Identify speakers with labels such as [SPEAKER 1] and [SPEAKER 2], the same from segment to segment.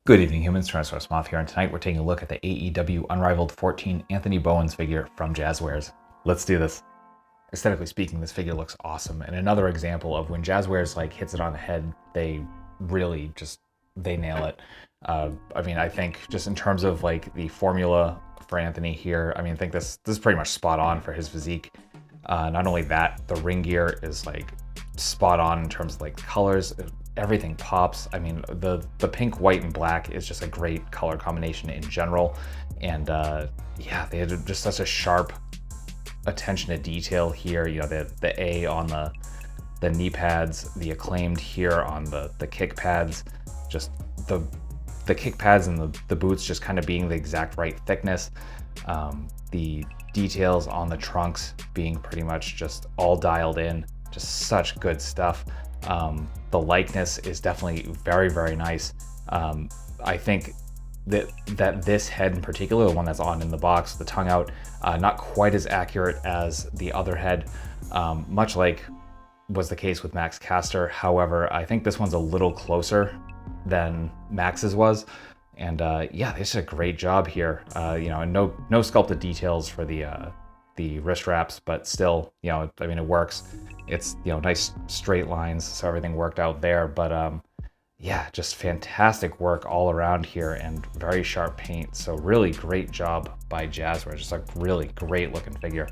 [SPEAKER 1] Good evening, humans. Tyrannosaurusmoth here, and tonight we're taking a look at the AEW Unrivaled 14 Anthony Bowens figure from Jazwares. Let's do this. Aesthetically speaking, this figure looks awesome, and another example of when Jazwares hits it on the head, they really they nail it. I think just in terms of the formula for Anthony here, I think this is pretty much spot on for his physique. Not only that, the ring gear is spot on in terms of colors. Everything pops. The pink, white, and black is just a great color combination in general. And yeah, they had just such a sharp attention to detail here. You know, the A on the knee pads, the acclaimed here on the kick pads, just the kick pads and the boots just kind of being the exact right thickness. The details on the trunks being pretty much just all dialed in. Just such good stuff. The likeness is definitely very, very nice. I think that this head in particular, the one that's on in the box, the tongue out, not quite as accurate as the other head, much like was the case with Max Caster. However, I think this one's a little closer than Max's was. And yeah, it's a great job here. And no sculpted details for the wrist wraps, but still, it works. It's, nice straight lines, so everything worked out there. But yeah, just fantastic work all around here and very sharp paint. So really great job by Jazwares. Just really great looking figure.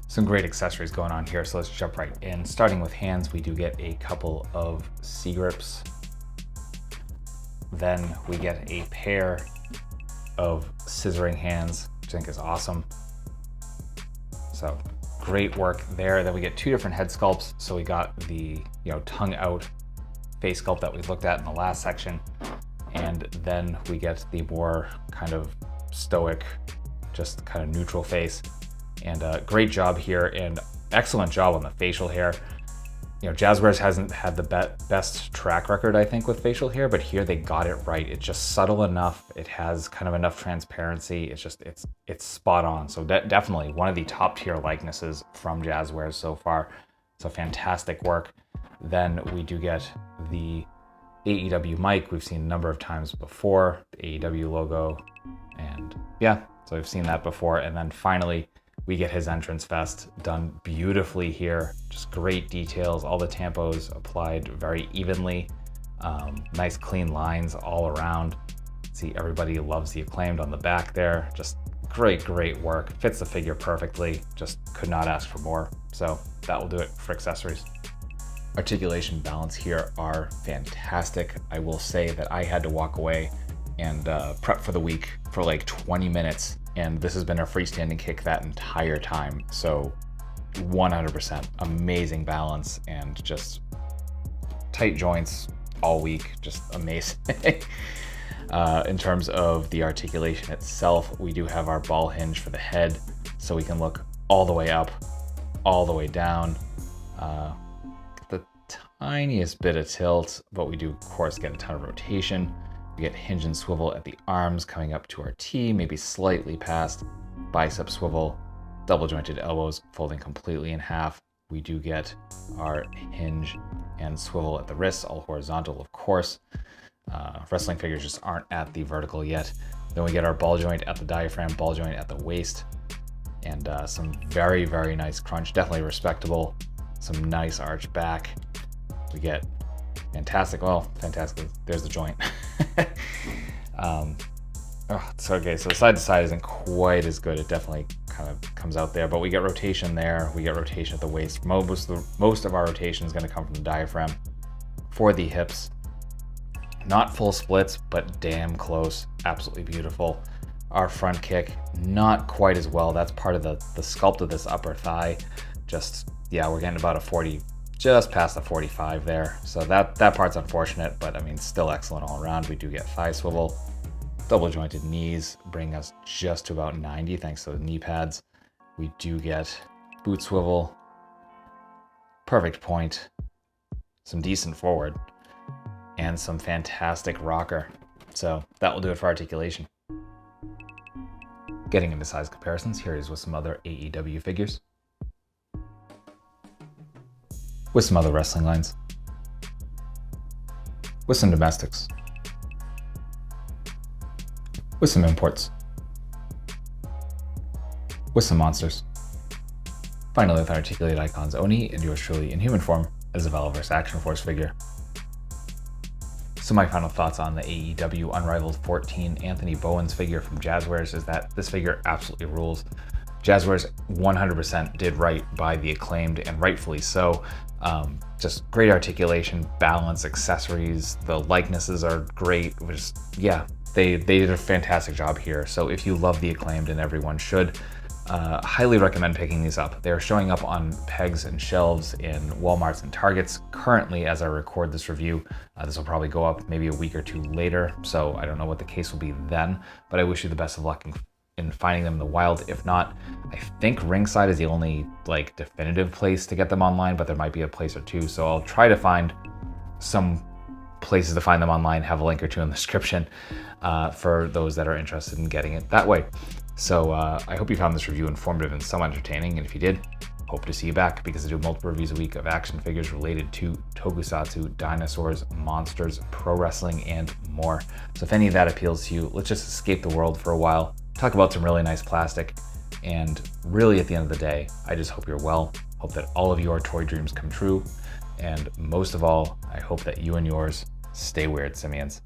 [SPEAKER 1] Some great accessories going on here, so let's jump right in. Starting with hands, we do get a couple of C-grips. Then we get a pair of scissoring hands, which I think is awesome. So great work there. Then we get two different head sculpts. So we got the tongue out face sculpt that we looked at in the last section, and then we get the more kind of stoic, just kind of neutral face. And great job here, and excellent job on the facial hair. Jazwares hasn't had the best track record, I think, with facial hair, but here they got it right. It's just subtle enough. It has kind of enough transparency. It's spot on. So definitely one of the top tier likenesses from Jazwares so far. So fantastic work. Then we do get the AEW mic. We've seen a number of times before, the AEW logo, and yeah, so we've seen that before. And then finally, we get his entrance vest done beautifully here. Just great details. All the tampos applied very evenly. Nice clean lines all around. See, everybody loves the acclaimed on the back there. Just great work. Fits the figure perfectly. Just could not ask for more. So that will do it for accessories. Articulation balance here are fantastic. I will say that I had to walk away and prep for the week for 20 minutes. And this has been a freestanding kick that entire time. So 100% amazing balance and just tight joints all week. Just amazing. In terms of the articulation itself, we do have our ball hinge for the head. So we can look all the way up, all the way down. The tiniest bit of tilt, but we do of course get a ton of rotation. We get hinge and swivel at the arms coming up to our T, maybe slightly past bicep swivel, double jointed elbows folding completely in half. We do get our hinge and swivel at the wrists, all horizontal, of course. Wrestling figures just aren't at the vertical yet. Then we get our ball joint at the diaphragm, ball joint at the waist, and some very, very nice crunch, definitely respectable. Some nice arch back. We get fantastic, there's the joint. It's okay, so side to side isn't quite as good. It definitely kind of comes out there, but we get rotation there. We get rotation at the waist. Most of our rotation is going to come from the diaphragm. For the hips, not full splits, but damn close. Absolutely beautiful. Our front kick, not quite as well. That's part of the sculpt of this upper thigh. Just, yeah, we're getting about a 40, just past the 45 there. So that part's unfortunate, but still excellent all around. We do get thigh swivel. Double jointed knees bring us just to about 90 thanks to the knee pads. We do get boot swivel, perfect point, some decent forward, and some fantastic rocker. So that will do it for articulation. Getting into size comparisons, here is with some other AEW figures, with some other wrestling lines, with some domestics, with some imports, with some monsters. Finally, with Articulate Icons Oni and yours truly in human form as a Valorverse Action Force figure. So my final thoughts on the AEW Unrivaled 14 Anthony Bowens figure from Jazwares is that this figure absolutely rules. Jazwares 100% did right by the Acclaimed, and rightfully so. Just great articulation, balance, accessories, the likenesses are great. They did a fantastic job here. So if you love the Acclaimed, and everyone should, highly recommend picking these up. They're showing up on pegs and shelves in Walmarts and Targets currently as I record this review. This will probably go up maybe a week or two later, so I don't know what the case will be then, but I wish you the best of luck in finding them in the wild. If not, I think Ringside is the only definitive place to get them online, but there might be a place or two, so I'll try to find some places to find them online, have a link or two in the description for those that are interested in getting it that way. So I hope you found this review informative and somewhat entertaining, and if you did, hope to see you back, because I do multiple reviews a week of action figures related to tokusatsu, dinosaurs, monsters, pro wrestling, and more. So if any of that appeals to you, let's just escape the world for a while, talk about some really nice plastic, and really at the end of the day, I just hope you're well, hope that all of your toy dreams come true, and most of all, I hope that you and yours stay weird, simians.